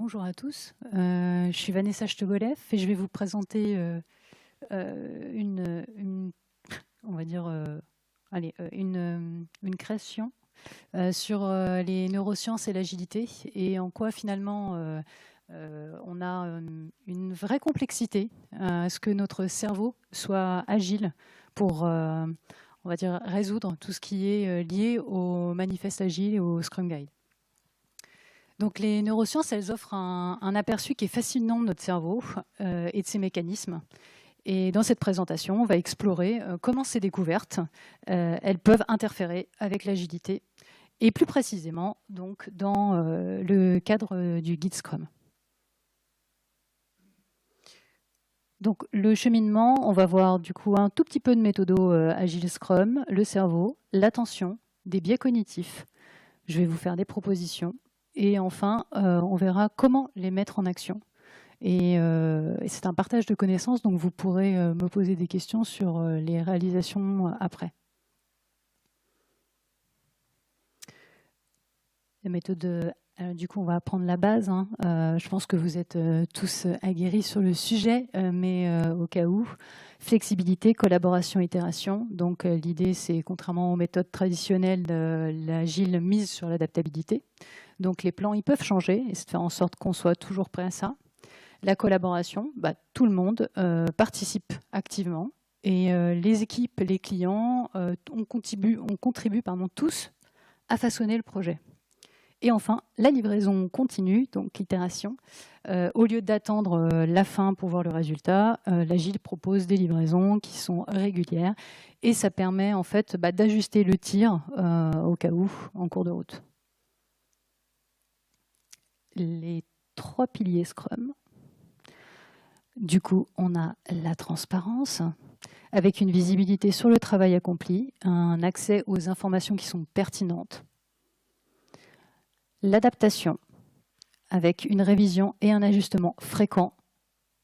Bonjour à tous, je suis Vanessa Chtogolev et je vais vous présenter on va dire, une création sur les neurosciences et l'agilité et en quoi finalement on a une vraie complexité à ce que notre cerveau soit agile pour, on va dire, résoudre tout ce qui est lié au manifeste agile et au Scrum Guide. Donc les neurosciences, elles offrent un aperçu qui est fascinant de notre cerveau et de ses mécanismes. Et dans cette présentation, on va explorer comment ces découvertes elles peuvent interférer avec l'agilité et plus précisément donc, dans le cadre du guide Scrum. Donc le cheminement, on va voir du coup un tout petit peu de méthodo Agile Scrum, le cerveau, l'attention, des biais cognitifs. Je vais vous faire des propositions. Et enfin, on verra comment les mettre en action. Et c'est un partage de connaissances, donc vous pourrez me poser des questions sur les réalisations après. La méthode, du coup, on va apprendre la base. Je pense que vous êtes tous aguerris sur le sujet, mais au cas où, flexibilité, collaboration, itération. Donc l'idée, c'est, contrairement aux méthodes traditionnelles, l'agile mise sur l'adaptabilité. Donc les plans, ils peuvent changer et c'est de faire en sorte qu'on soit toujours prêt à ça. La collaboration, tout le monde participe activement et les équipes, les clients, on contribue tous à façonner le projet. Et enfin, la livraison continue, donc l'itération. Au lieu d'attendre la fin pour voir le résultat, l'Agile propose des livraisons qui sont régulières et ça permet en fait d'ajuster le tir au cas où en cours de route. Les 3 piliers Scrum. Du coup, on a la transparence, avec une visibilité sur le travail accompli, un accès aux informations qui sont pertinentes. L'adaptation, avec une révision et un ajustement fréquent.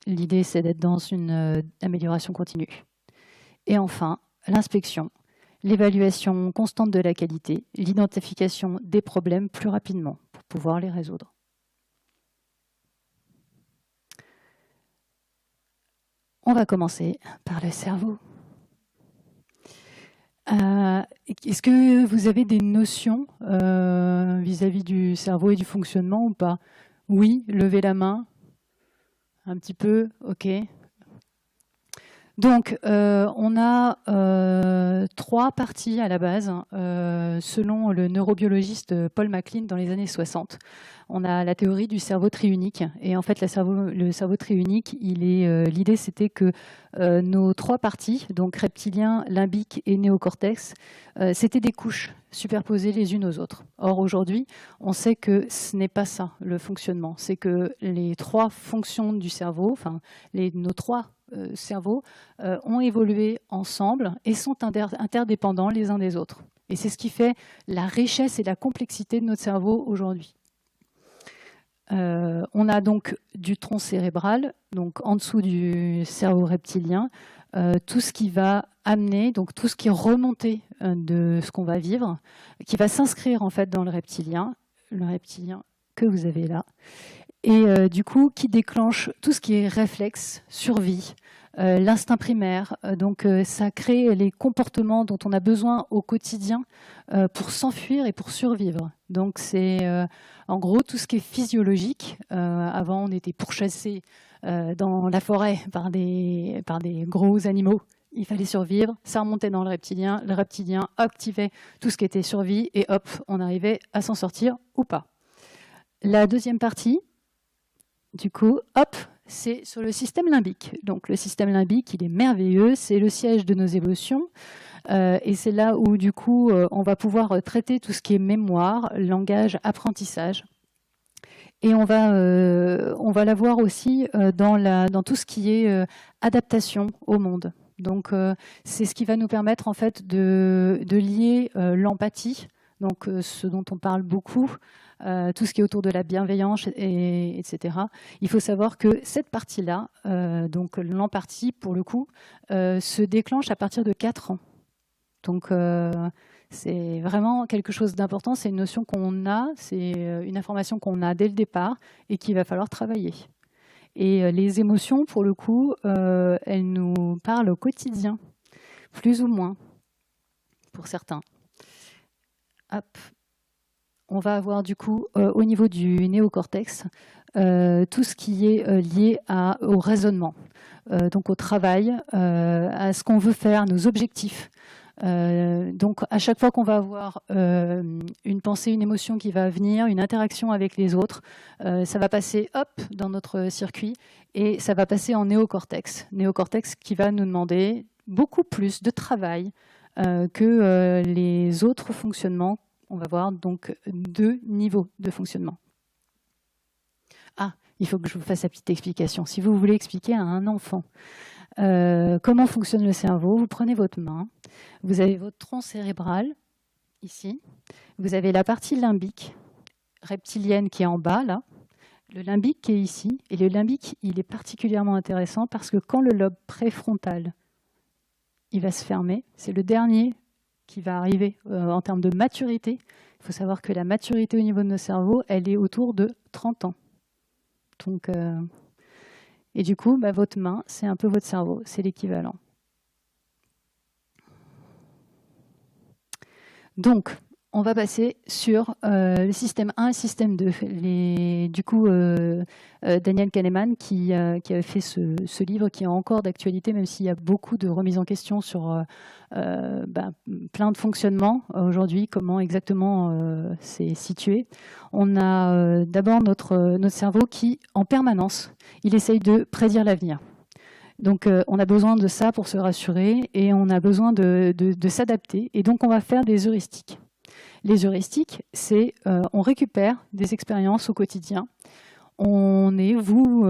L'idée, c'est d'être dans une amélioration continue. Et enfin, l'inspection, l'évaluation constante de la qualité, l'identification des problèmes plus rapidement pour pouvoir les résoudre. On va commencer par le cerveau. Est-ce que vous avez des notions vis-à-vis du cerveau et du fonctionnement ou pas? Oui, levez la main. Un petit peu, ok. Donc, on a 3 parties à la base, selon le neurobiologiste Paul MacLean dans les années 60. On a la théorie du cerveau triunique. Et en fait, le cerveau triunique, l'idée, c'était que nos 3 parties, donc reptilien, limbique et néocortex, c'était des couches superposées les unes aux autres. Or, aujourd'hui, on sait que ce n'est pas ça, le fonctionnement. C'est que les 3 fonctions du cerveau, enfin, nos 3 cerveaux ont évolué ensemble et sont interdépendants les uns des autres. Et c'est ce qui fait la richesse et la complexité de notre cerveau aujourd'hui. On a donc du tronc cérébral, donc en dessous du cerveau reptilien, tout ce qui va amener, donc tout ce qui est remonté de ce qu'on va vivre, qui va s'inscrire en fait dans le reptilien que vous avez là, et du coup qui déclenche tout ce qui est réflexe, survie, l'instinct primaire. Donc ça crée les comportements dont on a besoin au quotidien pour s'enfuir et pour survivre. Donc c'est en gros tout ce qui est physiologique. Avant on était pourchassés dans la forêt par des gros animaux. Il fallait survivre, ça remontait dans le reptilien activait tout ce qui était survie et hop, on arrivait à s'en sortir ou pas. La deuxième partie, du coup, hop, c'est sur le système limbique. Donc le système limbique, il est merveilleux, c'est le siège de nos émotions. Et c'est là où, du coup, on va pouvoir traiter tout ce qui est mémoire, langage, apprentissage. Et on va l'avoir aussi dans tout ce qui est adaptation au monde. Donc c'est ce qui va nous permettre en fait de lier l'empathie, donc ce dont on parle beaucoup, tout ce qui est autour de la bienveillance, etc. Il faut savoir que cette partie-là, donc l'empathie pour le coup, se déclenche à partir de 4 ans. Donc, c'est vraiment quelque chose d'important. C'est une notion qu'on a, c'est une information qu'on a dès le départ et qu'il va falloir travailler. Et les émotions, pour le coup, elles nous parlent au quotidien, plus ou moins, pour certains. Hop. On va avoir du coup, au niveau du néocortex, tout ce qui est lié au raisonnement, donc au travail, à ce qu'on veut faire, nos objectifs. Donc à chaque fois qu'on va avoir une pensée, une émotion qui va venir, une interaction avec les autres, ça va passer hop dans notre circuit et ça va passer en néocortex. Néocortex qui va nous demander beaucoup plus de travail que les autres fonctionnements. On va voir donc 2 niveaux de fonctionnement. Ah, il faut que je vous fasse la petite explication. Si vous voulez expliquer à un enfant comment fonctionne le cerveau, vous prenez votre main, vous avez votre tronc cérébral, ici, vous avez la partie limbique, reptilienne qui est en bas, là, le limbique qui est ici, et le limbique, il est particulièrement intéressant parce que quand le lobe préfrontal, il va se fermer, c'est le dernier qui va arriver en termes de maturité. Il faut savoir que la maturité au niveau de nos cerveaux, elle est autour de 30 ans. Donc, et du coup, votre main, c'est un peu votre cerveau, c'est l'équivalent. Donc, on va passer sur le système 1 et le système 2. Du coup, Daniel Kahneman, qui avait fait ce livre qui est encore d'actualité, même s'il y a beaucoup de remises en question sur plein de fonctionnements aujourd'hui, comment exactement c'est situé. On a d'abord notre cerveau qui, en permanence, il essaye de prédire l'avenir. Donc, on a besoin de ça pour se rassurer et on a besoin de s'adapter. Et donc, on va faire des heuristiques. Les heuristiques, c'est on récupère des expériences au quotidien. On est, vous,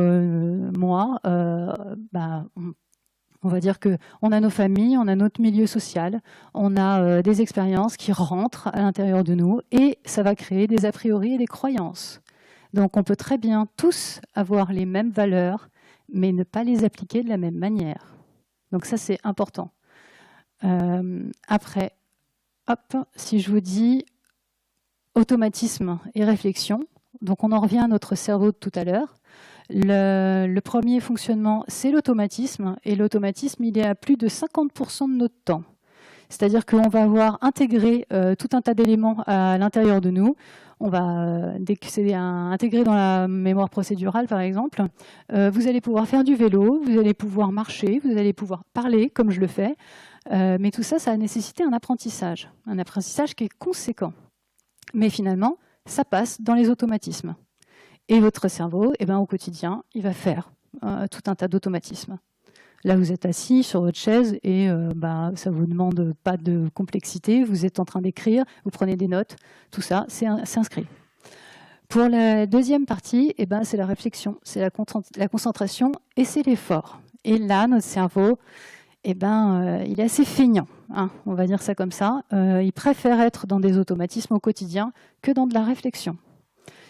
moi, on va dire qu'on a nos familles, on a notre milieu social, on a des expériences qui rentrent à l'intérieur de nous et ça va créer des a priori et des croyances. Donc, on peut très bien tous avoir les mêmes valeurs, mais ne pas les appliquer de la même manière. Donc ça, c'est important. Après, hop, si je vous dis automatisme et réflexion, donc on en revient à notre cerveau de tout à l'heure. Le premier fonctionnement, c'est l'automatisme, et l'automatisme, il est à plus de 50% de notre temps. C'est-à-dire qu'on va avoir intégré tout un tas d'éléments à l'intérieur de nous. On va, dès que c'est intégré dans la mémoire procédurale, par exemple, vous allez pouvoir faire du vélo, vous allez pouvoir marcher, vous allez pouvoir parler, comme je le fais. Mais tout ça, ça a nécessité un apprentissage qui est conséquent. Mais finalement, ça passe dans les automatismes. Et votre cerveau, au quotidien, il va faire tout un tas d'automatismes. Là, vous êtes assis sur votre chaise et ça ne vous demande pas de complexité. Vous êtes en train d'écrire, vous prenez des notes. Tout ça, c'est inscrit. Pour la deuxième partie, c'est la réflexion, c'est la concentration et c'est l'effort. Et là, notre cerveau, il est assez feignant, hein, on va dire ça comme ça. Il préfère être dans des automatismes au quotidien que dans de la réflexion.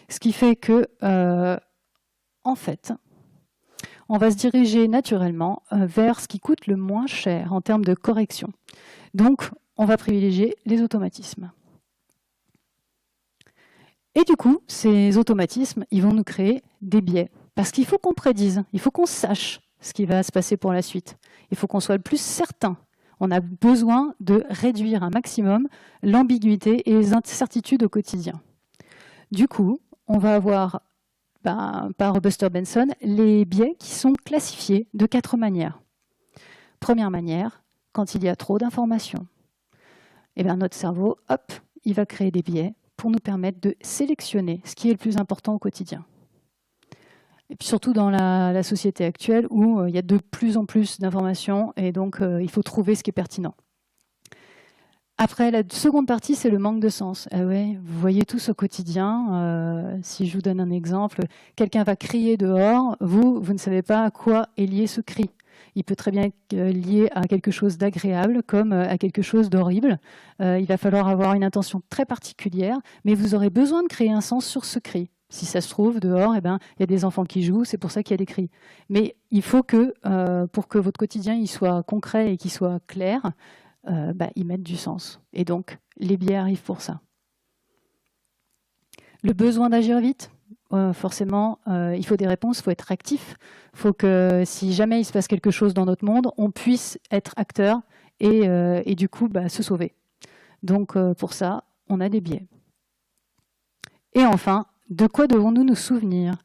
Ce qui fait que, en fait, on va se diriger naturellement vers ce qui coûte le moins cher en termes de correction. Donc, on va privilégier les automatismes. Et du coup, ces automatismes, ils vont nous créer des biais. Parce qu'il faut qu'on prédise, il faut qu'on sache ce qui va se passer pour la suite. Il faut qu'on soit le plus certain. On a besoin de réduire un maximum l'ambiguïté et les incertitudes au quotidien. Du coup, on va avoir, par Buster Benson, les biais qui sont classifiés de 4 manières. Première manière, quand il y a trop d'informations, notre cerveau, hop, il va créer des biais pour nous permettre de sélectionner ce qui est le plus important au quotidien. Et puis surtout dans la société actuelle où il y a de plus en plus d'informations et donc il faut trouver ce qui est pertinent. Après, la seconde partie, c'est le manque de sens. Ouais, vous voyez tous au quotidien, si je vous donne un exemple, quelqu'un va crier dehors, vous ne savez pas à quoi est lié ce cri. Il peut très bien être lié à quelque chose d'agréable comme à quelque chose d'horrible. Il va falloir avoir une intention très particulière, mais vous aurez besoin de créer un sens sur ce cri. Si ça se trouve, dehors, il y a des enfants qui jouent, c'est pour ça qu'il y a des cris. Mais il faut que, pour que votre quotidien il soit concret et qu'il soit clair, ils mettent du sens. Et donc, les biais arrivent pour ça. Le besoin d'agir vite, forcément, il faut des réponses, il faut être actif. Il faut que si jamais il se passe quelque chose dans notre monde, on puisse être acteur et du coup se sauver. Donc pour ça, on a des biais. Et enfin, de quoi devons-nous nous souvenir?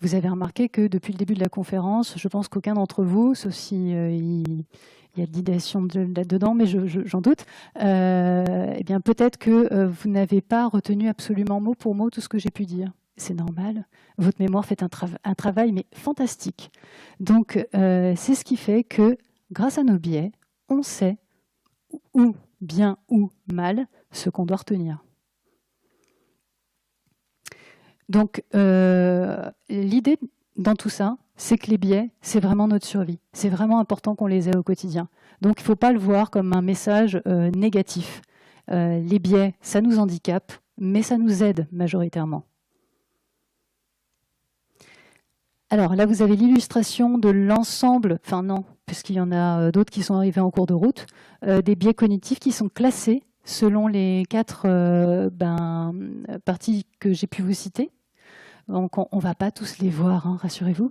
Vous avez remarqué que depuis le début de la conférence, je pense qu'aucun d'entre vous, sauf si il y a de l'idéation là-dedans, mais j'en doute, eh bien peut-être que vous n'avez pas retenu absolument mot pour mot tout ce que j'ai pu dire. C'est normal. Votre mémoire fait un travail mais fantastique. Donc c'est ce qui fait que grâce à nos biais, on sait ou bien ou mal ce qu'on doit retenir. Donc, l'idée dans tout ça, c'est que les biais, c'est vraiment notre survie. C'est vraiment important qu'on les ait au quotidien. Donc, il ne faut pas le voir comme un message négatif. Les biais, ça nous handicape, mais ça nous aide majoritairement. Alors là, vous avez l'illustration de l'ensemble, enfin non, puisqu'il y en a d'autres qui sont arrivés en cours de route, des biais cognitifs qui sont classés selon les 4 parties que j'ai pu vous citer. Donc on ne va pas tous les voir, hein, rassurez-vous,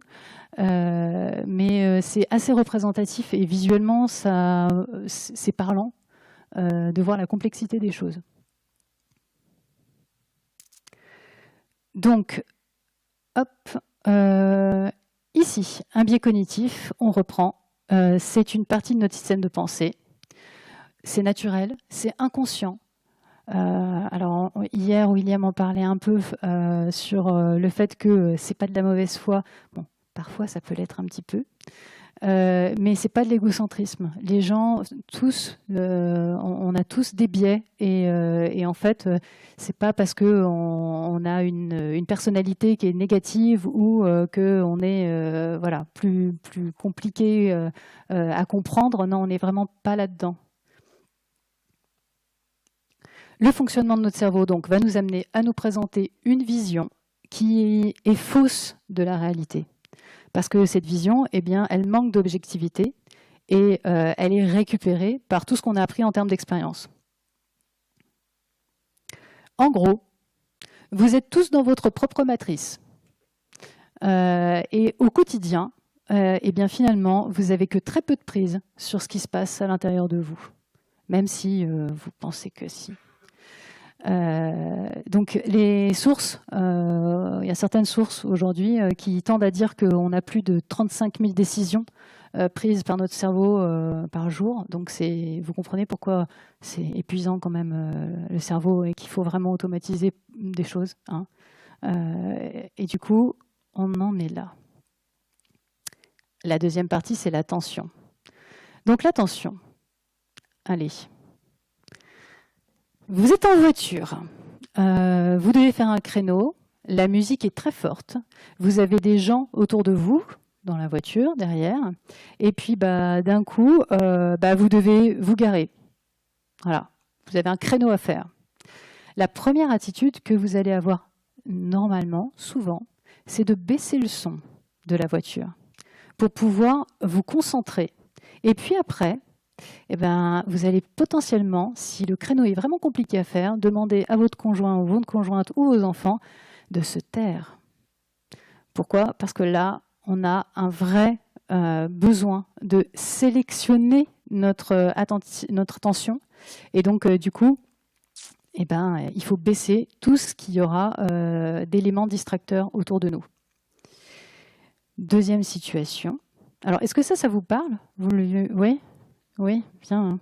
mais c'est assez représentatif et visuellement, c'est parlant de voir la complexité des choses. Donc, hop, ici, un biais cognitif, on reprend, c'est une partie de notre système de pensée, c'est naturel, c'est inconscient. Alors hier, William en parlait un peu sur le fait que c'est pas de la mauvaise foi. Bon, parfois ça peut l'être un petit peu, mais c'est pas de l'égocentrisme. Les gens, tous, on a tous des biais et en fait, c'est pas parce que on a une personnalité qui est négative ou que on est voilà plus compliqué à comprendre. Non, on n'est vraiment pas là-dedans. Le fonctionnement de notre cerveau donc, va nous amener à nous présenter une vision qui est fausse de la réalité. Parce que cette vision, eh bien, elle manque d'objectivité et elle est récupérée par tout ce qu'on a appris en termes d'expérience. En gros, vous êtes tous dans votre propre matrice. Et au quotidien, eh bien, finalement, vous n'avez que très peu de prise sur ce qui se passe à l'intérieur de vous. Même si vous pensez que si. Donc les sources, il y a certaines sources aujourd'hui qui tendent à dire qu'on a plus de 35 000 décisions prises par notre cerveau par jour. Donc vous comprenez pourquoi c'est épuisant quand même le cerveau et qu'il faut vraiment automatiser des choses. Hein. Et du coup, on en est là. La deuxième partie, c'est l'attention. Donc l'attention, allez. Vous êtes en voiture, vous devez faire un créneau, la musique est très forte, vous avez des gens autour de vous, dans la voiture, derrière, et puis d'un coup, vous devez vous garer. Voilà, vous avez un créneau à faire. La première attitude que vous allez avoir normalement, souvent, c'est de baisser le son de la voiture pour pouvoir vous concentrer. Et puis après, eh ben, vous allez potentiellement, si le créneau est vraiment compliqué à faire, demander à votre conjoint ou votre conjointe ou vos enfants de se taire. Pourquoi? Parce que là, on a un vrai besoin de sélectionner notre attention. Et donc, du coup, eh ben, il faut baisser tout ce qu'il y aura d'éléments distracteurs autour de nous. Deuxième situation. Alors, est-ce que ça vous parle? Oui? Oui, bien.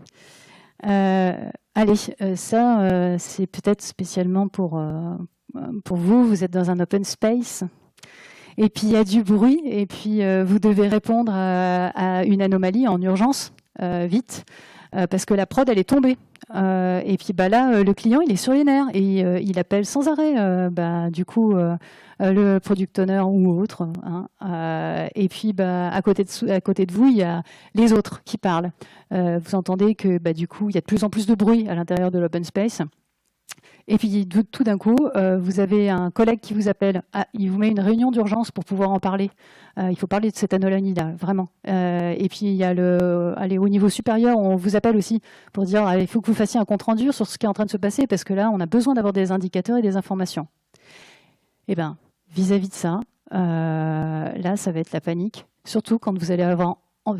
Allez, ça, c'est peut-être spécialement pour vous. Vous êtes dans un open space. Et puis, il y a du bruit. Et puis, vous devez répondre à une anomalie en urgence, vite. Parce que la prod, elle est tombée. Et puis là, le client, il est sur les nerfs. Et il appelle sans arrêt, du coup, le product owner ou autre. Hein, et puis, à côté de vous, il y a les autres qui parlent. Vous entendez que, du coup, il y a de plus en plus de bruit à l'intérieur de l'open space. Et puis tout d'un coup, vous avez un collègue qui vous appelle, il vous met une réunion d'urgence pour pouvoir en parler. Il faut parler de cet anolanide, vraiment. Et puis il y a au niveau supérieur, on vous appelle aussi pour dire il faut que vous fassiez un compte-rendu sur ce qui est en train de se passer, parce que là, on a besoin d'avoir des indicateurs et des informations. Eh bien, vis-à-vis de ça, là, ça va être la panique, surtout quand vous allez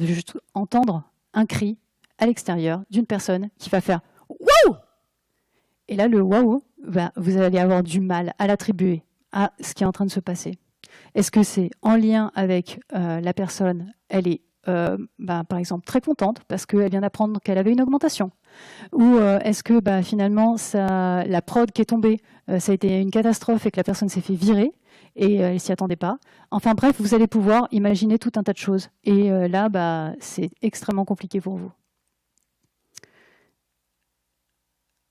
juste entendre un cri à l'extérieur d'une personne qui va faire « Waouh !» Et là, le « waouh », vous allez avoir du mal à l'attribuer à ce qui est en train de se passer. Est-ce que c'est en lien avec la personne, elle est par exemple très contente parce qu'elle vient d'apprendre qu'elle avait une augmentation? Ou est-ce que finalement, la prod qui est tombée, ça a été une catastrophe et que la personne s'est fait virer et elle ne s'y attendait pas? Enfin bref, vous allez pouvoir imaginer tout un tas de choses. Et là, c'est extrêmement compliqué pour vous.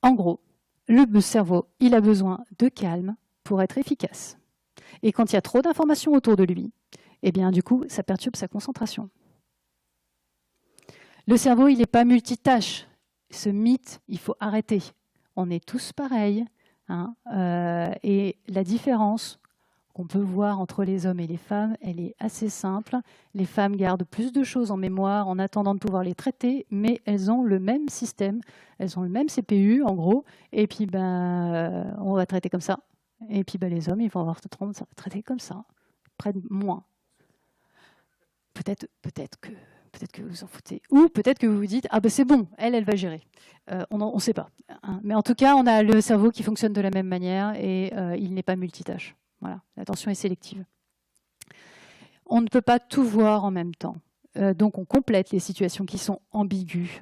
En gros, le cerveau, il a besoin de calme pour être efficace. Et quand il y a trop d'informations autour de lui, eh bien du coup, ça perturbe sa concentration. Le cerveau, il n'est pas multitâche. Ce mythe, il faut arrêter. On est tous pareils. Hein, et la différence qu'on peut voir entre les hommes et les femmes, elle est assez simple. Les femmes gardent plus de choses en mémoire en attendant de pouvoir les traiter, mais elles ont le même système, elles ont le même CPU en gros, et puis on va traiter comme ça. Et puis les hommes, ils vont avoir traité comme ça, près de moins. Peut-être que vous en foutez. Ou peut-être que vous vous dites, ah ben c'est bon, elle va gérer. On ne sait pas. Hein. Mais en tout cas, on a le cerveau qui fonctionne de la même manière et il n'est pas multitâche. Voilà, l'attention est sélective. On ne peut pas tout voir en même temps. Donc on complète les situations qui sont ambiguës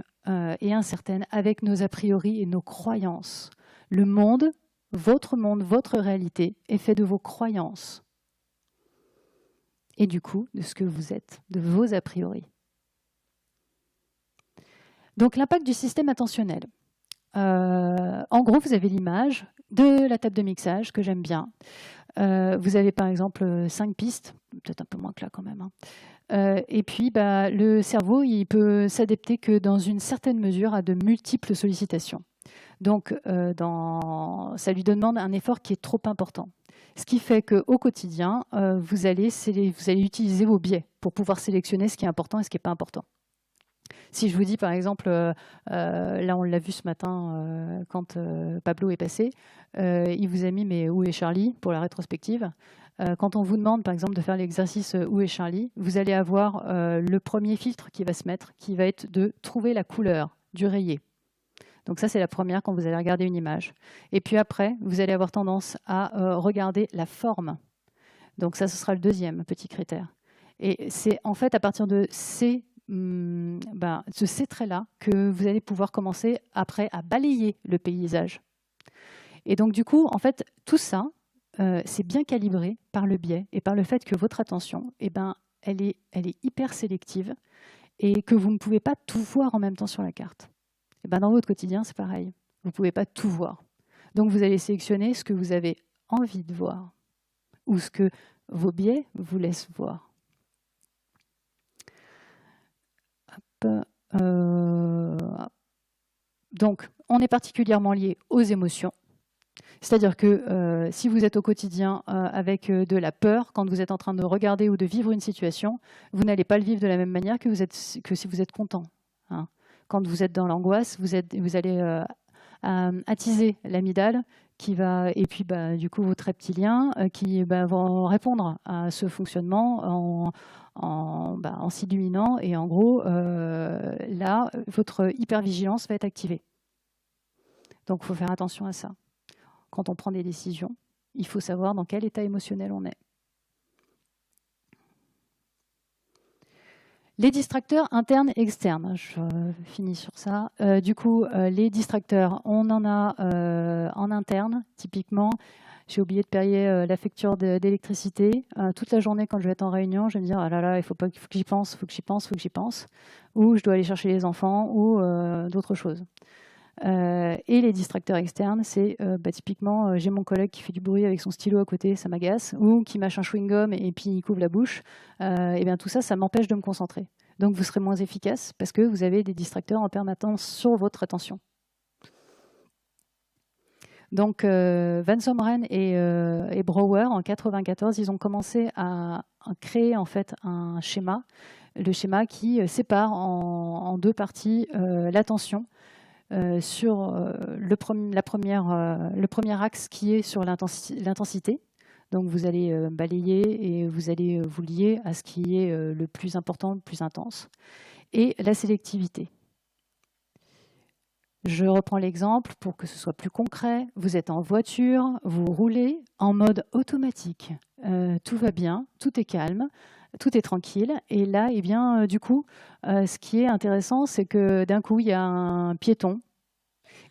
et incertaines avec nos a priori et nos croyances. Le monde, votre réalité est fait de vos croyances. Et du coup, de ce que vous êtes, de vos a priori. Donc l'impact du système attentionnel. En gros, vous avez l'image de la table de mixage que j'aime bien. Vous avez par exemple 5 pistes, peut-être un peu moins que là quand même. Hein. Et puis le cerveau, il peut s'adapter que dans une certaine mesure à de multiples sollicitations. Donc ça lui demande un effort qui est trop important. Ce qui fait qu'au quotidien, vous allez utiliser vos biais pour pouvoir sélectionner ce qui est important et ce qui n'est pas important. Si je vous dis par exemple, là on l'a vu ce matin quand Pablo est passé, il vous a mis mais où est Charlie pour la rétrospective. Quand on vous demande par exemple de faire l'exercice où est Charlie, vous allez avoir le premier filtre qui va se mettre, qui va être de trouver la couleur du rayé. Donc ça c'est la première quand vous allez regarder une image. Et puis après, vous allez avoir tendance à regarder la forme. Donc ça ce sera le deuxième petit critère. Et c'est en fait à partir de ces traits-là que vous allez pouvoir commencer après à balayer le paysage. Et donc du coup, en fait, tout ça, c'est bien calibré par le biais et par le fait que votre attention, elle est hyper sélective et que vous ne pouvez pas tout voir en même temps sur la carte. Et dans votre quotidien, c'est pareil. Vous ne pouvez pas tout voir. Donc vous allez sélectionner ce que vous avez envie de voir ou ce que vos biais vous laissent voir. Donc, on est particulièrement lié aux émotions. C'est-à-dire que si vous êtes au quotidien avec de la peur, quand vous êtes en train de regarder ou de vivre une situation, vous n'allez pas le vivre de la même manière que si vous êtes content. Hein. Quand vous êtes dans l'angoisse, vous allez attiser l'amygdale et puis du coup votre reptilien qui vont répondre à ce fonctionnement en s'illuminant et en gros là votre hypervigilance va être activée. Donc il faut faire attention à ça. Quand on prend des décisions, il faut savoir dans quel état émotionnel on est. Les distracteurs internes et externes, je finis sur ça. Du coup, les distracteurs, on en a en interne, typiquement. J'ai oublié de payer la facture d'électricité. Toute la journée, quand je vais être en réunion, je vais me dire « Ah là là, il faut que j'y pense, il faut que j'y pense, il faut que j'y pense. » Ou je dois aller chercher les enfants ou d'autres choses. Et les distracteurs externes, c'est typiquement, j'ai mon collègue qui fait du bruit avec son stylo à côté, ça m'agace, ou qui mâche un chewing-gum et puis il couvre la bouche. Et bien tout ça, ça m'empêche de me concentrer. Donc vous serez moins efficace parce que vous avez des distracteurs en permanence sur votre attention. Donc, Van Zomeren et Brouwer, en 1994, ils ont commencé à créer en fait un schéma, le schéma qui sépare en deux parties l'attention sur le premier axe qui est sur l'intensité. Donc, vous allez balayer et vous allez vous lier à ce qui est le plus important, le plus intense. Et la sélectivité. Je reprends l'exemple pour que ce soit plus concret. Vous êtes en voiture, vous roulez en mode automatique. Tout va bien, tout est calme, tout est tranquille. Et là, eh bien, du coup, ce qui est intéressant, c'est que d'un coup, il y a un piéton,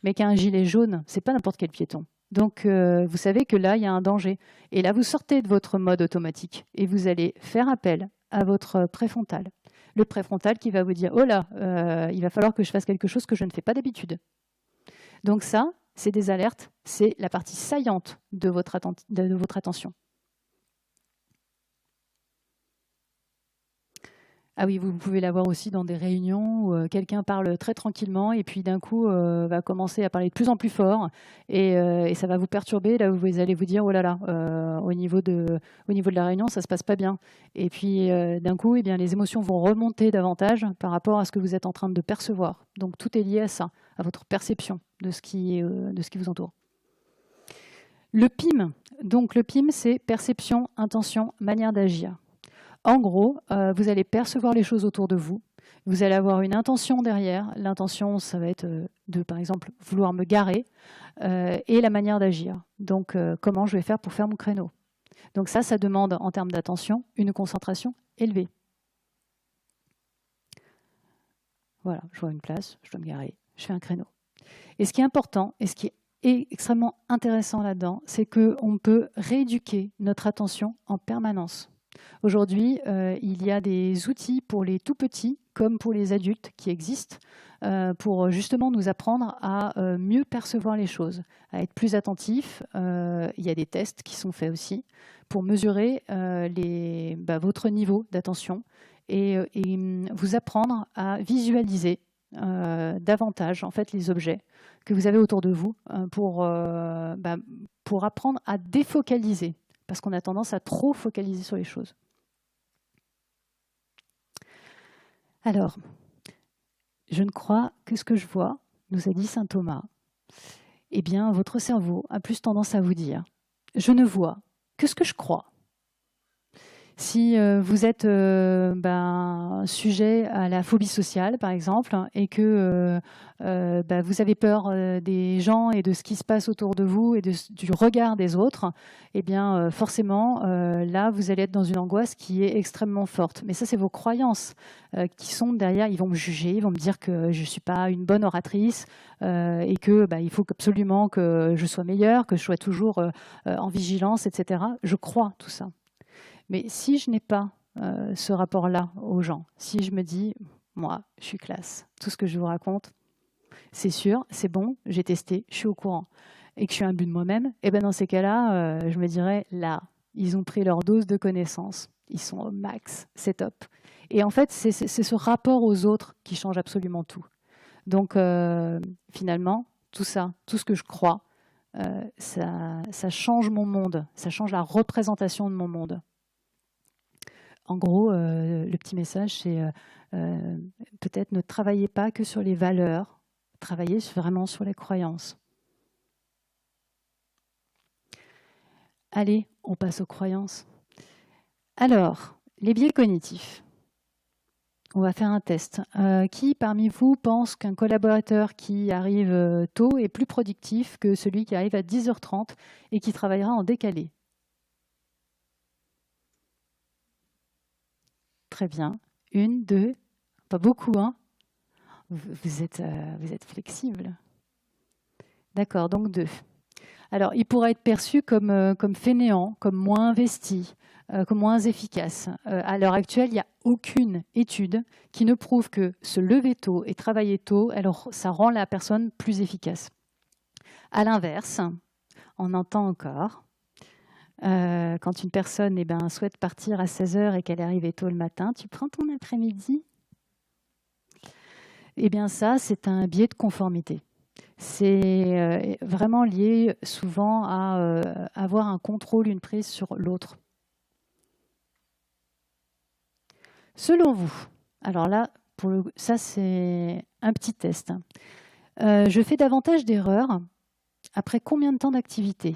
mais qui a un gilet jaune. C'est pas n'importe quel piéton. Donc, vous savez que là, il y a un danger. Et là, vous sortez de votre mode automatique et vous allez faire appel à votre préfrontal. Le préfrontal qui va vous dire « Oh là, il va falloir que je fasse quelque chose que je ne fais pas d'habitude ». Donc ça, c'est des alertes, c'est la partie saillante de votre attention. Ah oui, vous pouvez l'avoir aussi dans des réunions où quelqu'un parle très tranquillement et puis d'un coup va commencer à parler de plus en plus fort et ça va vous perturber. Là, vous allez vous dire « Oh là là, au niveau de la réunion, ça ne se passe pas bien ». Et puis d'un coup, eh bien, les émotions vont remonter davantage par rapport à ce que vous êtes en train de percevoir. Donc tout est lié à ça, à votre perception de ce qui vous entoure. Le PIM, donc le PIM, c'est perception, intention, manière d'agir. En gros, vous allez percevoir les choses autour de vous. Vous allez avoir une intention derrière. L'intention, ça va être de, par exemple, vouloir me garer et la manière d'agir. Donc, comment je vais faire pour faire mon créneau. Donc ça demande, en termes d'attention, une concentration élevée. Voilà, je vois une place, je dois me garer, je fais un créneau. Et ce qui est important, et ce qui est extrêmement intéressant là-dedans, c'est qu'on peut rééduquer notre attention en permanence. Aujourd'hui, il y a des outils pour les tout petits comme pour les adultes qui existent pour justement nous apprendre à mieux percevoir les choses, à être plus attentifs. Il y a des tests qui sont faits aussi pour mesurer votre niveau d'attention et vous apprendre à visualiser davantage en fait, les objets que vous avez autour de vous pour apprendre à défocaliser parce qu'on a tendance à trop focaliser sur les choses. Alors, je ne crois que ce que je vois, nous a dit saint Thomas, eh bien, votre cerveau a plus tendance à vous dire « je ne vois que ce que je crois ». Si vous êtes sujet à la phobie sociale, par exemple, et que vous avez peur des gens et de ce qui se passe autour de vous et du regard des autres, eh bien, forcément, là, vous allez être dans une angoisse qui est extrêmement forte. Mais ça, c'est vos croyances qui sont derrière. Ils vont me juger, ils vont me dire que je ne suis pas une bonne oratrice et que il faut absolument que je sois meilleure, que je sois toujours en vigilance, etc. Je crois tout ça. Mais si je n'ai pas ce rapport-là aux gens, si je me dis, moi, je suis classe, tout ce que je vous raconte, c'est sûr, c'est bon, j'ai testé, je suis au courant, et que je suis imbu de moi-même, et ben dans ces cas-là, je me dirais, là, ils ont pris leur dose de connaissances, ils sont au max, c'est top. Et en fait, c'est ce rapport aux autres qui change absolument tout. Donc, finalement, tout ça, tout ce que je crois, ça change mon monde, ça change la représentation de mon monde. En gros, le petit message, c'est peut-être ne travaillez pas que sur les valeurs, travaillez vraiment sur les croyances. Allez, on passe aux croyances. Alors, les biais cognitifs. On va faire un test. Qui parmi vous pense qu'un collaborateur qui arrive tôt est plus productif que celui qui arrive à 10h30 et qui travaillera en décalé? Très bien. 1, 2, pas beaucoup, hein? Vous êtes flexible. D'accord, donc 2. Alors, il pourra être perçu comme fainéant, comme moins investi, comme moins efficace. À l'heure actuelle, il n'y a aucune étude qui ne prouve que se lever tôt et travailler tôt, alors ça rend la personne plus efficace. À l'inverse, on entend encore, quand une personne souhaite partir à 16h et qu'elle est arrivée tôt le matin, tu prends ton après-midi? Eh bien ça, c'est un biais de conformité. C'est vraiment lié souvent à avoir un contrôle, une prise sur l'autre. Selon vous, alors là, ça c'est un petit test. Je fais davantage d'erreurs après combien de temps d'activité?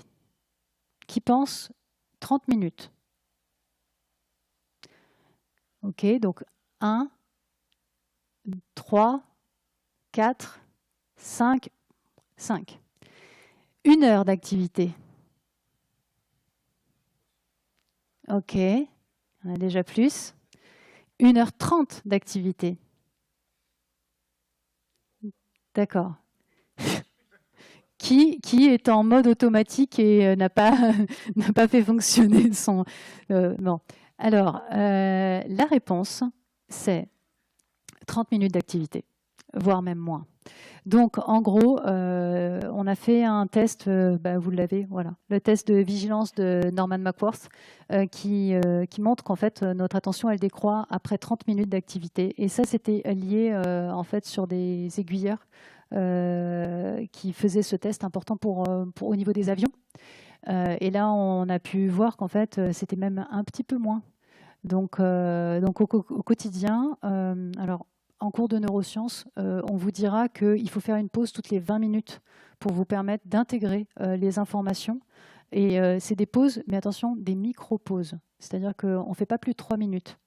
Qui pense 30 minutes? Ok, donc 1, 3, 4, 5, 5. 1 heure d'activité. Ok, on a déjà plus. 1h30 d'activité. D'accord. Qui est en mode automatique et n'a pas fait fonctionner son... bon. Alors, la réponse, c'est 30 minutes d'activité, voire même moins. Donc, en gros, on a fait un test, vous l'avez, voilà, le test de vigilance de Norman McWorth, qui montre qu'en fait, notre attention, elle décroît après 30 minutes d'activité. Et ça, c'était lié, en fait, sur des aiguilleurs qui faisaient ce test important pour au niveau des avions. Et là, on a pu voir qu'en fait, c'était même un petit peu moins. Donc au quotidien, alors en cours de neurosciences, on vous dira qu'il faut faire une pause toutes les 20 minutes pour vous permettre d'intégrer les informations. Et c'est des pauses, mais attention, des micro-pauses. C'est-à-dire qu'on ne fait pas plus de 3 minutes,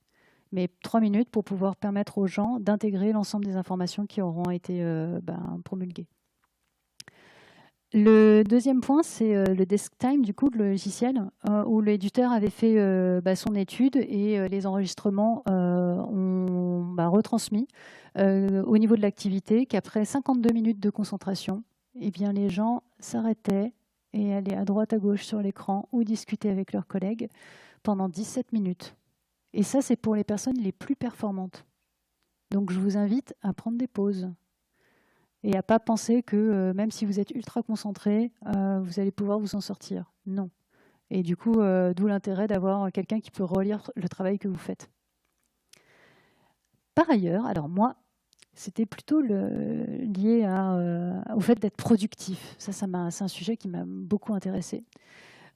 mais 3 minutes pour pouvoir permettre aux gens d'intégrer l'ensemble des informations qui auront été promulguées. Le deuxième point, c'est le desk time, du coup, le logiciel, où l'éditeur avait fait son étude et les enregistrements ont retransmis au niveau de l'activité qu'après 52 minutes de concentration, eh bien, les gens s'arrêtaient et allaient à droite, à gauche sur l'écran ou discutaient avec leurs collègues pendant 17 minutes. Et ça, c'est pour les personnes les plus performantes. Donc, je vous invite à prendre des pauses et à pas penser que même si vous êtes ultra concentré, vous allez pouvoir vous en sortir. Non. Et du coup, d'où l'intérêt d'avoir quelqu'un qui peut relire le travail que vous faites. Par ailleurs, alors moi, c'était plutôt lié au fait d'être productif. Ça c'est un sujet qui m'a beaucoup intéressée.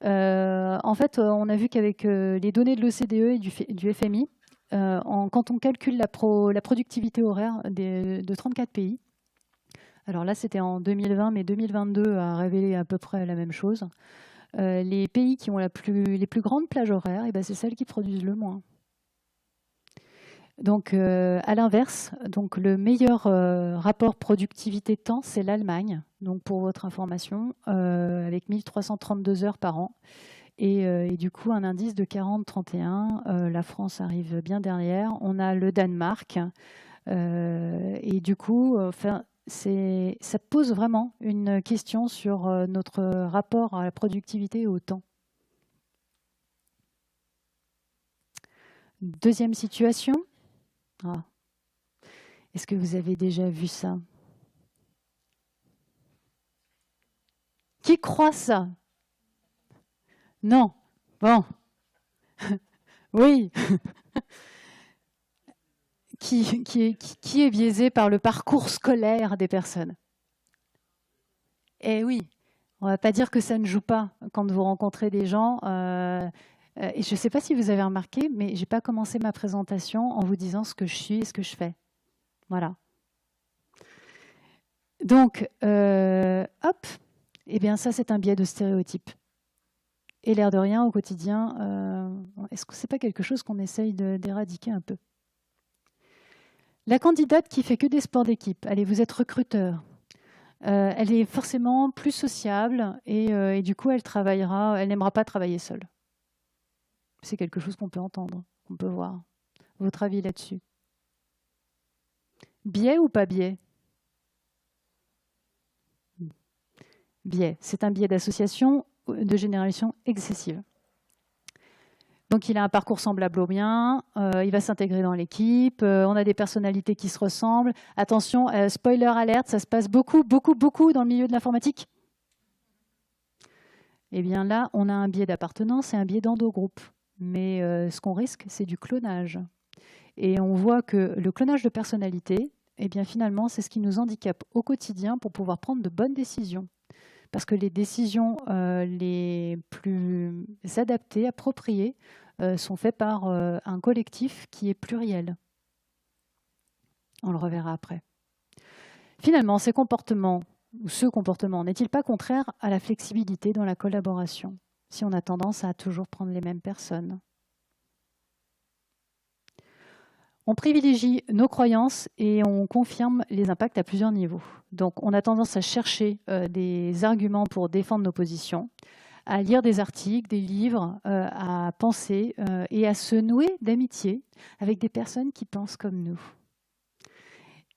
En fait, on a vu qu'avec les données de l'OCDE et du FMI, quand on calcule la productivité horaire de 34 pays, alors là, c'était en 2020, mais 2022 a révélé à peu près la même chose. Les pays qui ont les plus grandes plages horaires, c'est celles qui produisent le moins. Donc, à l'inverse, donc le meilleur rapport productivité-temps, c'est l'Allemagne. Donc, pour votre information, avec 1332 heures par an. Et du coup, un indice de 40-31. La France arrive bien derrière. On a le Danemark. Et du coup, ça pose vraiment une question sur notre rapport à la productivité et au temps. Deuxième situation. Ah. Est-ce que vous avez déjà vu ça? Qui croit ça? Non. Bon. Oui. Qui est biaisé par le parcours scolaire des personnes? Eh oui. On ne va pas dire que ça ne joue pas quand vous rencontrez des gens. Et je ne sais pas si vous avez remarqué, mais je n'ai pas commencé ma présentation en vous disant ce que je suis et ce que je fais. Voilà. Donc, hop, eh bien ça c'est un biais de stéréotype. Et l'air de rien, au quotidien, est-ce que ce n'est pas quelque chose qu'on essaye d'éradiquer un peu? La candidate qui fait que des sports d'équipe, allez, vous êtes recruteur. Elle est forcément plus sociable et du coup, elle n'aimera pas travailler seule. C'est quelque chose qu'on peut entendre, qu'on peut voir. Votre avis là-dessus? Biais ou pas biais? Biais. C'est un biais d'association, de génération excessive. Donc, il a un parcours semblable au mien, il va s'intégrer dans l'équipe, on a des personnalités qui se ressemblent. Attention, spoiler alerte, ça se passe beaucoup dans le milieu de l'informatique. Eh bien là, on a un biais d'appartenance et un biais d'endogroupe. Mais ce qu'on risque, c'est du clonage. Et on voit que le clonage de personnalité, eh bien finalement, c'est ce qui nous handicape au quotidien pour pouvoir prendre de bonnes décisions. Parce que les décisions les plus adaptées, appropriées, sont faites par un collectif qui est pluriel. On le reverra après. Finalement, ces comportements, ou ce comportement, n'est-il pas contraire à la flexibilité dans la collaboration, si on a tendance à toujours prendre les mêmes personnes? On privilégie nos croyances et on confirme les impacts à plusieurs niveaux. Donc, on a tendance à chercher des arguments pour défendre nos positions, à lire des articles, des livres, à penser et à se nouer d'amitié avec des personnes qui pensent comme nous.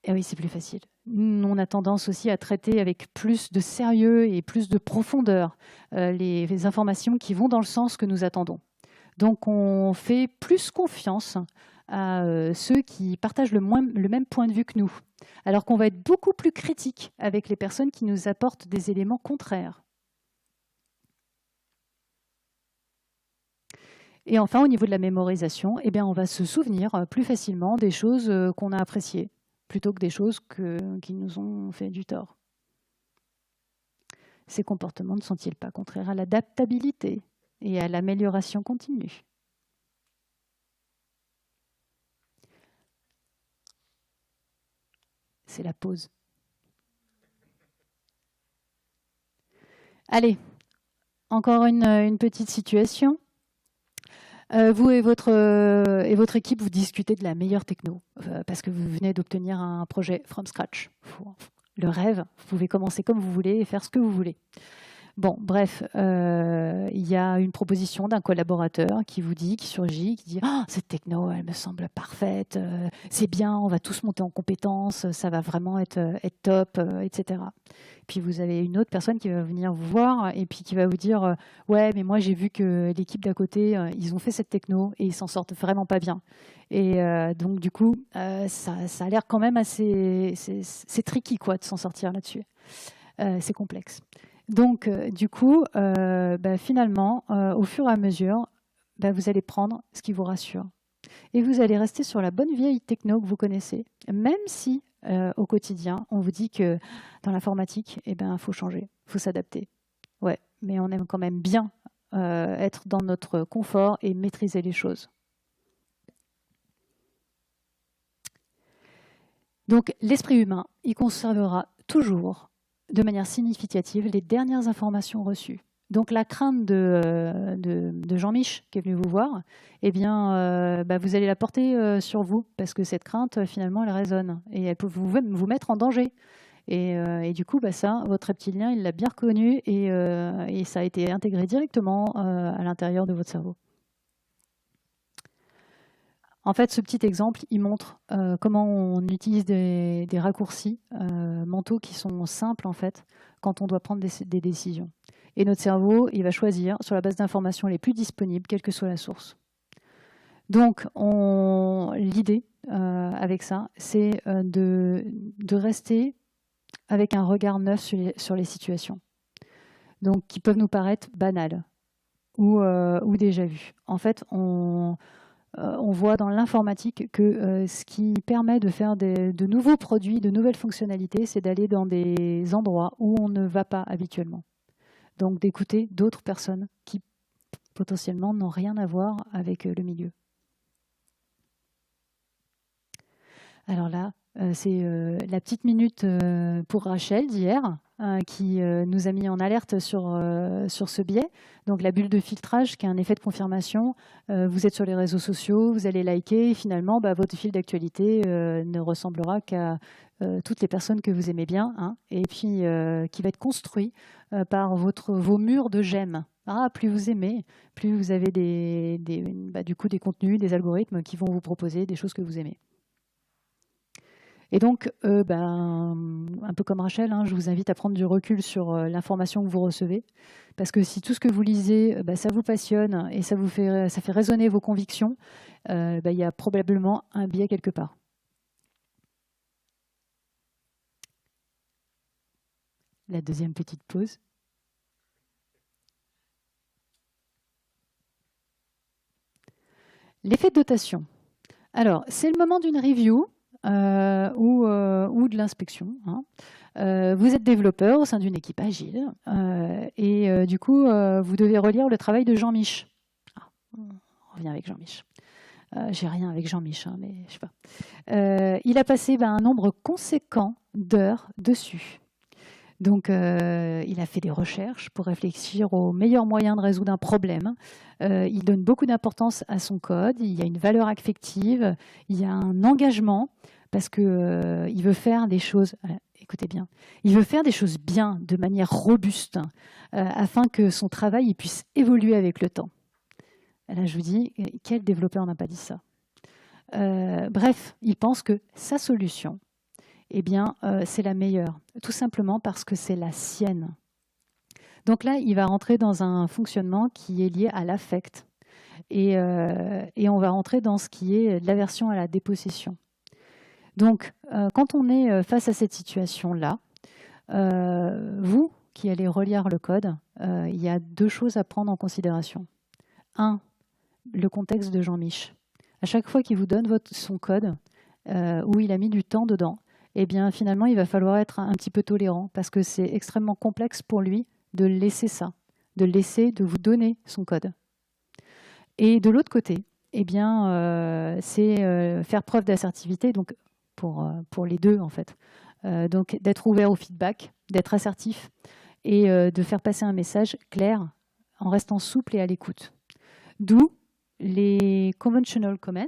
Et oui, c'est plus facile. On a tendance aussi à traiter avec plus de sérieux et plus de profondeur les informations qui vont dans le sens que nous attendons. Donc, on fait plus confiance à ceux qui partagent le même point de vue que nous, alors qu'on va être beaucoup plus critique avec les personnes qui nous apportent des éléments contraires. Et enfin, au niveau de la mémorisation, eh bien, on va se souvenir plus facilement des choses qu'on a appréciées, plutôt que des choses qui nous ont fait du tort. Ces comportements ne sont-ils pas contraires à l'adaptabilité et à l'amélioration continue? C'est la pause. Allez, encore une petite situation. Vous et votre équipe, vous discutez de la meilleure techno parce que vous venez d'obtenir un projet from scratch. Le rêve, vous pouvez commencer comme vous voulez et faire ce que vous voulez. Bon, bref, il y a une proposition d'un collaborateur qui vous dit, qui surgit, qui dit « Ah, cette techno, elle me semble parfaite, c'est bien, on va tous monter en compétences, ça va vraiment être top, etc. » Puis vous avez une autre personne qui va venir vous voir et puis qui va vous dire « Ouais, mais moi j'ai vu que l'équipe d'à côté, ils ont fait cette techno et ils s'en sortent vraiment pas bien. » Et donc du coup, ça a l'air quand même assez... C'est tricky quoi, de s'en sortir là-dessus. C'est complexe. Donc, du coup, finalement, au fur et à mesure, vous allez prendre ce qui vous rassure. Et vous allez rester sur la bonne vieille techno que vous connaissez, même si au quotidien, on vous dit que dans l'informatique, il faut changer, il faut s'adapter. Ouais, mais on aime quand même bien être dans notre confort et maîtriser les choses. Donc, l'esprit humain, il conservera toujours de manière significative les dernières informations reçues. Donc la crainte de Jean-Mich qui est venu vous voir, eh bien, vous allez la porter sur vous parce que cette crainte, finalement, elle résonne et elle peut vous mettre en danger. Et du coup, ça, votre reptilien, il l'a bien reconnu et ça a été intégré directement à l'intérieur de votre cerveau. En fait, ce petit exemple, il montre comment on utilise des raccourcis mentaux qui sont simples en fait quand on doit prendre des décisions. Et notre cerveau, il va choisir sur la base d'informations les plus disponibles, quelle que soit la source. Donc, l'idée avec ça, c'est de rester avec un regard neuf sur les situations, donc qui peuvent nous paraître banales ou déjà vues. En fait, on voit dans l'informatique que ce qui permet de faire de nouveaux produits, de nouvelles fonctionnalités, c'est d'aller dans des endroits où on ne va pas habituellement. Donc d'écouter d'autres personnes qui potentiellement n'ont rien à voir avec le milieu. Alors là, c'est la petite minute pour Rachel d'hier, qui nous a mis en alerte sur ce biais. Donc la bulle de filtrage, qui est un effet de confirmation. Vous êtes sur les réseaux sociaux, vous allez liker, et finalement, votre fil d'actualité ne ressemblera qu'à toutes les personnes que vous aimez bien, hein, et puis qui va être construit par vos murs de j'aime. Ah, plus vous aimez, plus vous avez du coup des contenus, des algorithmes qui vont vous proposer des choses que vous aimez. Et donc, un peu comme Rachel, je vous invite à prendre du recul sur l'information que vous recevez. Parce que si tout ce que vous lisez, ça vous passionne et ça fait résonner vos convictions, il y a probablement un biais quelque part. La deuxième petite pause. L'effet de dotation. Alors, c'est le moment d'une review. ou de l'inspection, hein. Vous êtes développeur au sein d'une équipe agile et du coup, vous devez relire le travail de Jean-Mich. Ah, on revient avec Jean-Mich. J'ai rien avec Jean-Mich, hein, mais je sais pas. Il a passé un nombre conséquent d'heures dessus. Donc, il a fait des recherches pour réfléchir aux meilleurs moyens de résoudre un problème. Il donne beaucoup d'importance à son code. Il y a une valeur affective. Il y a un engagement parce que il veut faire des choses. Écoutez bien, il veut faire des choses bien, de manière robuste, afin que son travail il puisse évoluer avec le temps. Et là, je vous dis, quel développeur n'a pas dit ça? Bref, il pense que sa solution, eh bien, c'est la meilleure, tout simplement parce que c'est la sienne. Donc là, il va rentrer dans un fonctionnement qui est lié à l'affect. Et on va rentrer dans ce qui est de l'aversion à la dépossession. Donc, quand on est face à cette situation-là, vous qui allez relire le code, il y a deux choses à prendre en considération. Un, le contexte de Jean-Mich. À chaque fois qu'il vous donne son code, où il a mis du temps dedans, eh bien, finalement, il va falloir être un petit peu tolérant parce que c'est extrêmement complexe pour lui de laisser ça, de vous donner son code. Et de l'autre côté, eh bien, c'est faire preuve d'assertivité, donc pour les deux en fait. Donc d'être ouvert au feedback, d'être assertif et de faire passer un message clair en restant souple et à l'écoute. D'où les conventional comments,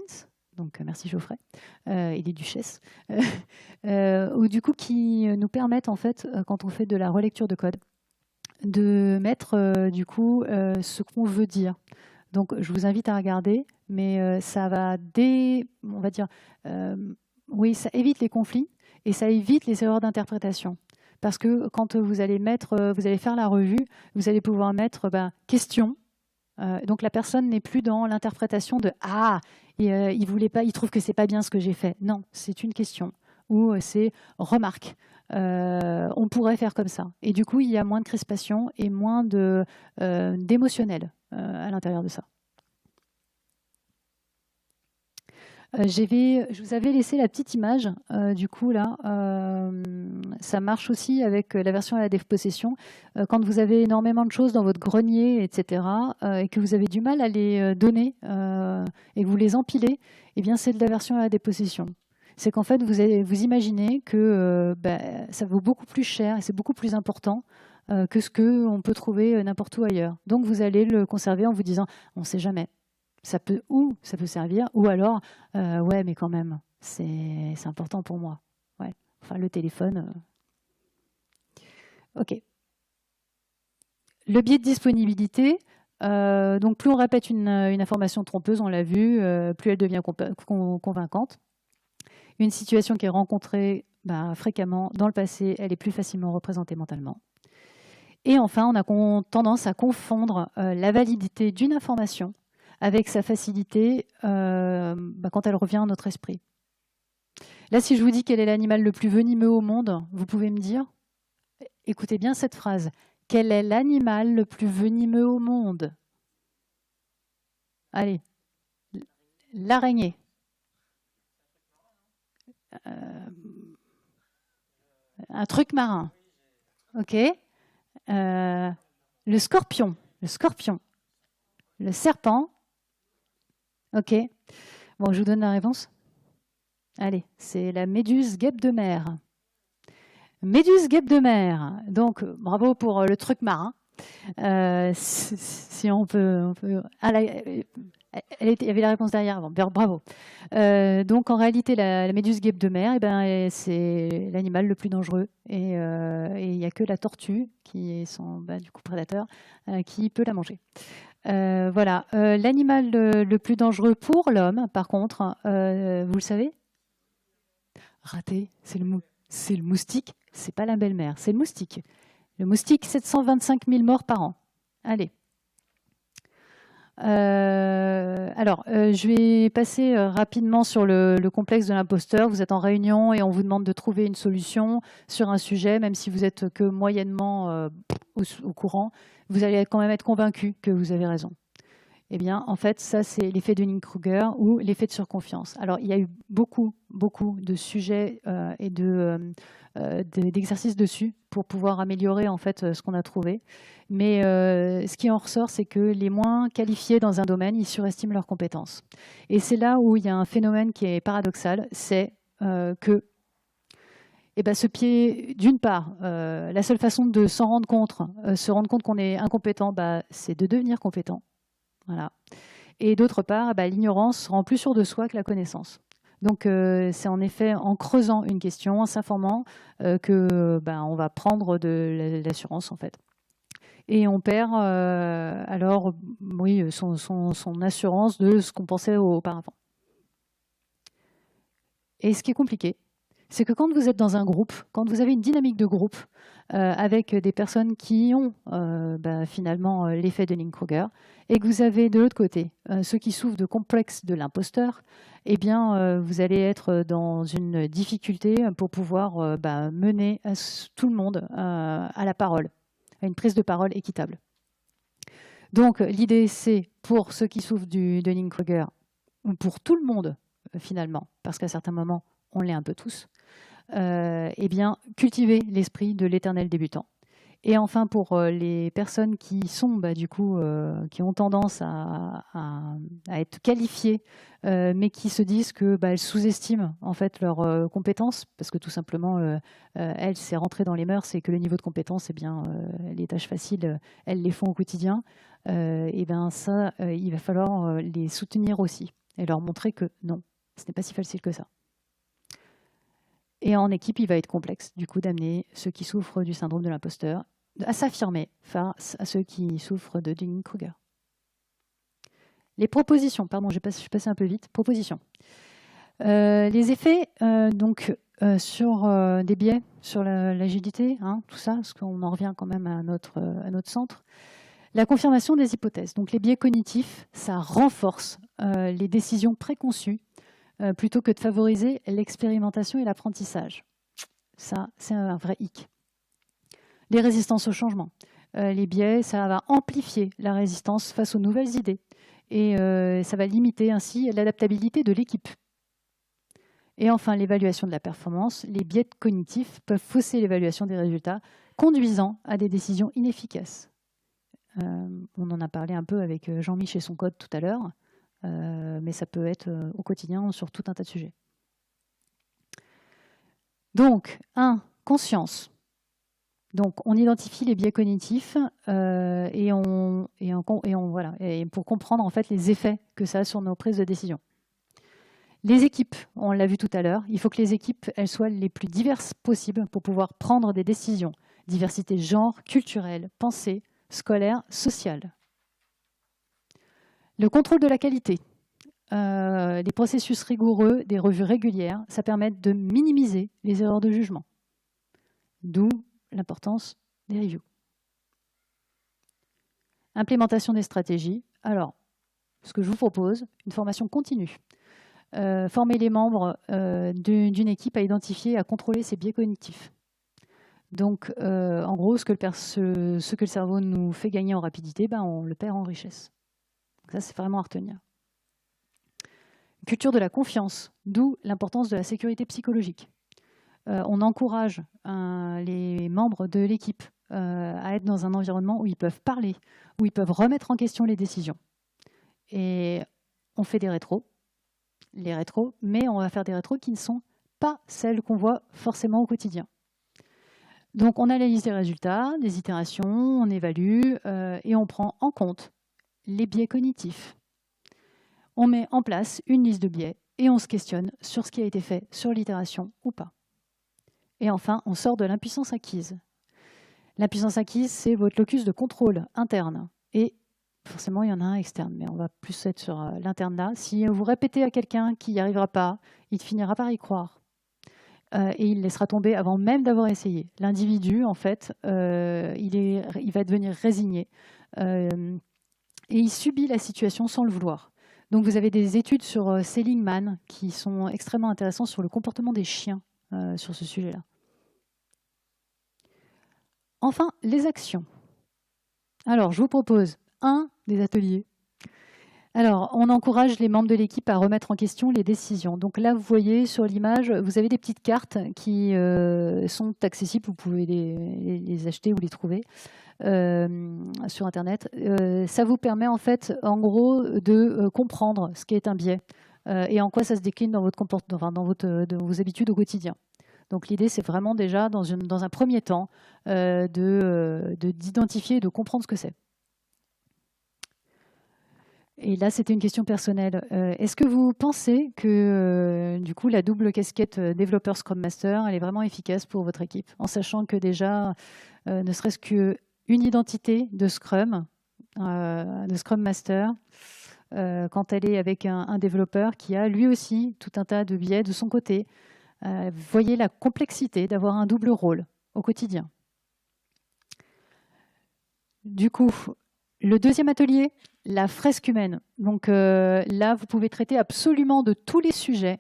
donc merci Geoffrey et les duchesses, ou du coup qui nous permettent en fait, quand on fait de la relecture de code, de mettre du coup ce qu'on veut dire. Donc je vous invite à regarder, mais ça va on va dire, oui, ça évite les conflits et ça évite les erreurs d'interprétation. Parce que quand vous allez faire la revue, vous allez pouvoir mettre question. Donc la personne n'est plus dans l'interprétation de il voulait pas, il trouve que c'est pas bien ce que j'ai fait. Non, c'est une question ou c'est remarque. On pourrait faire comme ça. Et du coup, il y a moins de crispation et moins d'émotionnel à l'intérieur de ça. Je vous avais laissé la petite image, du coup là, ça marche aussi avec la version à la dépossession. Quand vous avez énormément de choses dans votre grenier, etc., et que vous avez du mal à les donner et que vous les empilez, eh bien c'est de la version à la dépossession. C'est qu'en fait, vous imaginez que ça vaut beaucoup plus cher et c'est beaucoup plus important que ce qu'on peut trouver n'importe où ailleurs. Donc vous allez le conserver en vous disant, on ne sait jamais. Ça peut servir, ou alors, ouais, mais quand même, c'est important pour moi. Ouais. Enfin, le téléphone. OK. Le biais de disponibilité. Donc, plus on répète une information trompeuse, on l'a vu, plus elle devient convaincante. Une situation qui est rencontrée fréquemment dans le passé, elle est plus facilement représentée mentalement. Et enfin, on a tendance à confondre la validité d'une information avec sa facilité quand elle revient à notre esprit. Là, si je vous dis quel est l'animal le plus venimeux au monde, vous pouvez me dire, écoutez bien cette phrase, quel est l'animal le plus venimeux au monde? Allez, l'araignée. Un truc marin. OK. Le scorpion. Le scorpion. Le serpent. OK. Bon, je vous donne la réponse. Allez, c'est la méduse guêpe de mer. Méduse guêpe de mer. Donc, bravo pour le truc marin. Si on peut... il y avait la réponse derrière avant. Bravo. Donc, en réalité, la méduse guêpe de mer, c'est l'animal le plus dangereux. Et il n'y a que la tortue, qui est son du coup, prédateur, qui peut la manger. Voilà. L'animal le plus dangereux pour l'homme, par contre, vous le savez? Raté, c'est le moustique, c'est pas la belle-mère, c'est le moustique. Le moustique, 725 000 morts par an. Allez. Alors, je vais passer rapidement sur le complexe de l'imposteur. Vous êtes en réunion et on vous demande de trouver une solution sur un sujet, même si vous êtes que moyennement au courant, vous allez quand même être convaincu que vous avez raison. Eh bien, en fait, ça, c'est l'effet de Dunning-Kruger ou l'effet de surconfiance. Alors, il y a eu beaucoup de sujets et d'exercices dessus pour pouvoir améliorer en fait ce qu'on a trouvé. Mais ce qui en ressort, c'est que les moins qualifiés dans un domaine, ils surestiment leurs compétences. Et c'est là où il y a un phénomène qui est paradoxal, c'est que ce pied, d'une part, la seule façon de s'en rendre compte, se rendre compte qu'on est incompétent, c'est de devenir compétent. Voilà. Et d'autre part, l'ignorance rend plus sûr de soi que la connaissance. Donc, c'est en effet en creusant une question, en s'informant, que on va prendre de l'assurance, en fait. Et on perd alors, oui, son assurance de ce qu'on pensait auparavant. Et ce qui est compliqué, c'est que quand vous êtes dans un groupe, quand vous avez une dynamique de groupe avec des personnes qui ont finalement l'effet de Dunning-Kruger, et que vous avez de l'autre côté ceux qui souffrent de complexe de l'imposteur, eh bien, vous allez être dans une difficulté pour pouvoir mener tout le monde à la parole, à une prise de parole équitable. Donc, l'idée, c'est pour ceux qui souffrent du Dunning-Kruger, ou pour tout le monde, finalement, parce qu'à certains moments, on l'est un peu tous, eh bien, cultiver l'esprit de l'éternel débutant. Et enfin, pour les personnes qui sont, qui ont tendance à être qualifiées, mais qui se disent qu'elles sous-estiment en fait leurs compétences, parce que tout simplement, elles, c'est rentrer dans les mœurs et que le niveau de compétence, eh bien, les tâches faciles, elles les font au quotidien. Et bien ça, il va falloir les soutenir aussi et leur montrer que non, ce n'est pas si facile que ça. Et en équipe, il va être complexe, du coup, d'amener ceux qui souffrent du syndrome de l'imposteur à s'affirmer face à ceux qui souffrent de Dunning-Kruger. Les propositions, pardon, je suis passé un peu vite. Propositions. Les effets sur des biais, sur l'agilité, tout ça, parce qu'on en revient quand même à notre centre. La confirmation des hypothèses. Donc les biais cognitifs, ça renforce les décisions préconçues plutôt que de favoriser l'expérimentation et l'apprentissage. Ça, c'est un vrai hic. Les résistances au changement. Les biais, ça va amplifier la résistance face aux nouvelles idées et ça va limiter ainsi l'adaptabilité de l'équipe. Et enfin, l'évaluation de la performance. Les biais cognitifs peuvent fausser l'évaluation des résultats, conduisant à des décisions inefficaces. On en a parlé un peu avec Jean-Mich et son code tout à l'heure. Mais ça peut être au quotidien sur tout un tas de sujets. Donc, conscience. Donc, on identifie les biais cognitifs et pour comprendre en fait les effets que ça a sur nos prises de décision. Les équipes, on l'a vu tout à l'heure, il faut que les équipes elles soient les plus diverses possibles pour pouvoir prendre des décisions. Diversité genre, culturelle, pensée, scolaire, sociale. Le contrôle de la qualité, des processus rigoureux, des revues régulières, ça permet de minimiser les erreurs de jugement. D'où l'importance des reviews. Implémentation des stratégies. Alors, ce que je vous propose, une formation continue. Former les membres d'une équipe à identifier et à contrôler ces biais cognitifs. Donc, en gros, ce que le cerveau nous fait gagner en rapidité, on le perd en richesse. Donc ça, c'est vraiment à retenir. Culture de la confiance, d'où l'importance de la sécurité psychologique. On encourage les membres de l'équipe à être dans un environnement où ils peuvent parler, où ils peuvent remettre en question les décisions. Et on fait des rétros, mais on va faire des rétros qui ne sont pas celles qu'on voit forcément au quotidien. Donc on analyse les résultats, des itérations, on évalue et on prend en compte les biais cognitifs. On met en place une liste de biais et on se questionne sur ce qui a été fait sur l'itération ou pas. Et enfin, on sort de l'impuissance acquise. L'impuissance acquise, c'est votre locus de contrôle interne. Et forcément, il y en a un externe, mais on va plus être sur l'interne là. Si vous répétez à quelqu'un qui n'y arrivera pas, il finira par y croire. Et il laissera tomber avant même d'avoir essayé. L'individu, en fait, il va devenir résigné. Et il subit la situation sans le vouloir. Donc vous avez des études sur Seligman qui sont extrêmement intéressantes sur le comportement des chiens sur ce sujet-là. Enfin, les actions. Alors, je vous propose des ateliers Alors, on encourage les membres de l'équipe à remettre en question les décisions. Donc là, vous voyez sur l'image, vous avez des petites cartes qui sont accessibles. Vous pouvez les acheter ou les trouver sur Internet. Ça vous permet en fait, en gros, de comprendre ce qu'est un biais et en quoi ça se décline dans votre comportement, enfin, dans vos habitudes au quotidien. Donc l'idée, c'est vraiment déjà, dans un premier temps, d'identifier et de comprendre ce que c'est. Et là, c'était une question personnelle. Est-ce que vous pensez que, du coup, la double casquette développeur Scrum Master, elle est vraiment efficace pour votre équipe, en sachant que déjà, ne serait-ce qu'une identité de Scrum Master, quand elle est avec un développeur qui a lui aussi tout un tas de biais de son côté, vous voyez la complexité d'avoir un double rôle au quotidien. Du coup, le deuxième atelier, la fresque humaine. Donc là, vous pouvez traiter absolument de tous les sujets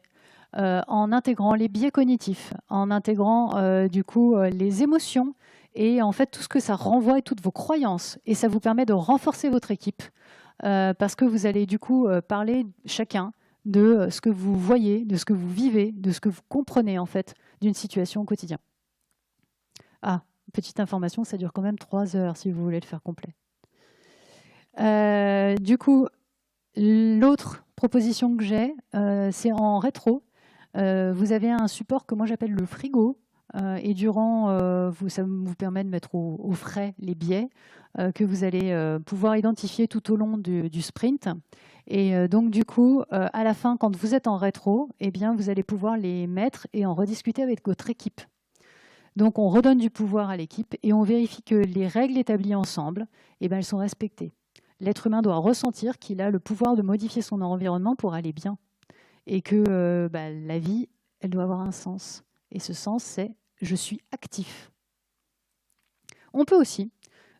en intégrant les biais cognitifs, en intégrant du coup les émotions et en fait tout ce que ça renvoie et toutes vos croyances. Et ça vous permet de renforcer votre équipe parce que vous allez du coup parler chacun de ce que vous voyez, de ce que vous vivez, de ce que vous comprenez en fait d'une situation au quotidien. Ah, petite information, ça dure quand même 3 heures si vous voulez le faire complet. Du coup, l'autre proposition que j'ai, c'est en rétro. Vous avez un support que moi j'appelle le frigo. Et durant, ça vous permet de mettre au frais les biais que vous allez pouvoir identifier tout au long du sprint. Et donc du coup, à la fin, quand vous êtes en rétro, eh bien, vous allez pouvoir les mettre et en rediscuter avec votre équipe. Donc on redonne du pouvoir à l'équipe et on vérifie que les règles établies ensemble, eh bien, elles sont respectées. L'être humain doit ressentir qu'il a le pouvoir de modifier son environnement pour aller bien. Et que la vie, elle doit avoir un sens. Et ce sens, c'est « je suis actif ». On peut aussi.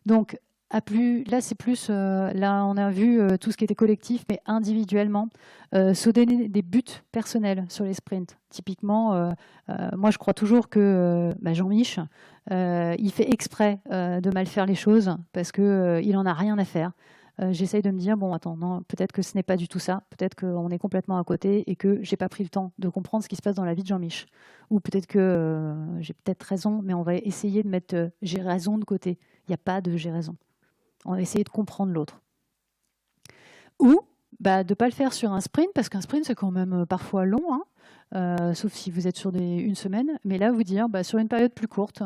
Donc, là, c'est plus, là, on a vu tout ce qui était collectif, mais individuellement, se donner des buts personnels sur les sprints. Typiquement, moi, je crois toujours que Jean-Mich, il fait exprès de mal faire les choses parce qu'il n'en a rien à faire. J'essaye de me dire, bon, attends, non, peut-être que ce n'est pas du tout ça, peut-être qu'on est complètement à côté et que j'ai pas pris le temps de comprendre ce qui se passe dans la vie de Jean-Mich. Ou peut-être que j'ai peut-être raison, mais on va essayer de mettre j'ai raison de côté. Il n'y a pas de j'ai raison. On va essayer de comprendre l'autre. Ou de ne pas le faire sur un sprint, parce qu'un sprint, c'est quand même parfois long, hein, sauf si vous êtes sur une semaine. Mais là, vous dire, sur une période plus courte,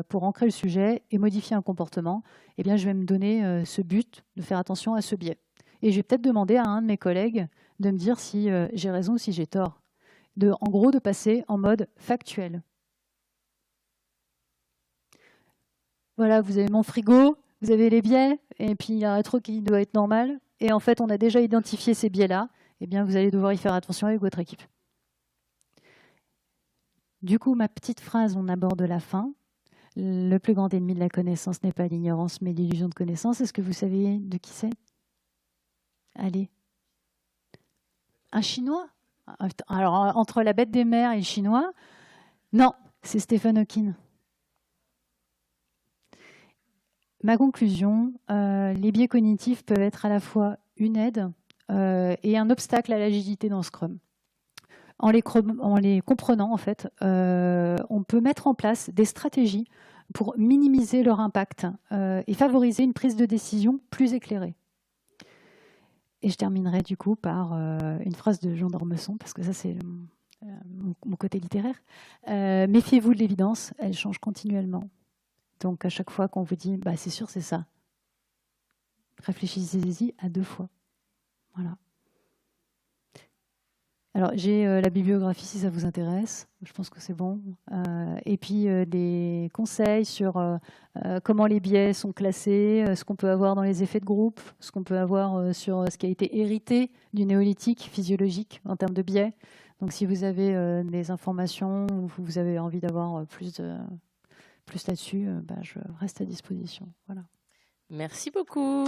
pour ancrer le sujet et modifier un comportement, eh bien, je vais me donner ce but de faire attention à ce biais. Et je vais peut-être demander à un de mes collègues de me dire si j'ai raison ou si j'ai tort. En gros, de passer en mode factuel. Voilà, vous avez mon frigo, vous avez les biais, et puis il y a un rétro qui doit être normal. Et en fait, on a déjà identifié ces biais-là. Eh bien, vous allez devoir y faire attention avec votre équipe. Du coup, ma petite phrase, on aborde la fin. Le plus grand ennemi de la connaissance n'est pas l'ignorance, mais l'illusion de connaissance. Est-ce que vous savez de qui c'est? Allez. Un Chinois? Alors, entre la bête des mers et le Chinois? Non, c'est Stephen Hawking. Ma conclusion, les biais cognitifs peuvent être à la fois une aide et un obstacle à l'agilité dans Scrum. En les comprenant, en fait, on peut mettre en place des stratégies pour minimiser leur impact et favoriser une prise de décision plus éclairée. Et je terminerai du coup par une phrase de Jean d'Ormesson, parce que ça c'est mon côté littéraire. Méfiez-vous de l'évidence, elle change continuellement. Donc à chaque fois qu'on vous dit c'est sûr, c'est ça, réfléchissez-y à 2 fois. Voilà. Alors j'ai la bibliographie si ça vous intéresse, je pense que c'est bon. Et puis des conseils sur comment les biais sont classés, ce qu'on peut avoir dans les effets de groupe, ce qu'on peut avoir sur ce qui a été hérité du néolithique physiologique en termes de biais. Donc si vous avez des informations ou vous avez envie d'avoir plus là-dessus, je reste à disposition. Voilà. Merci beaucoup.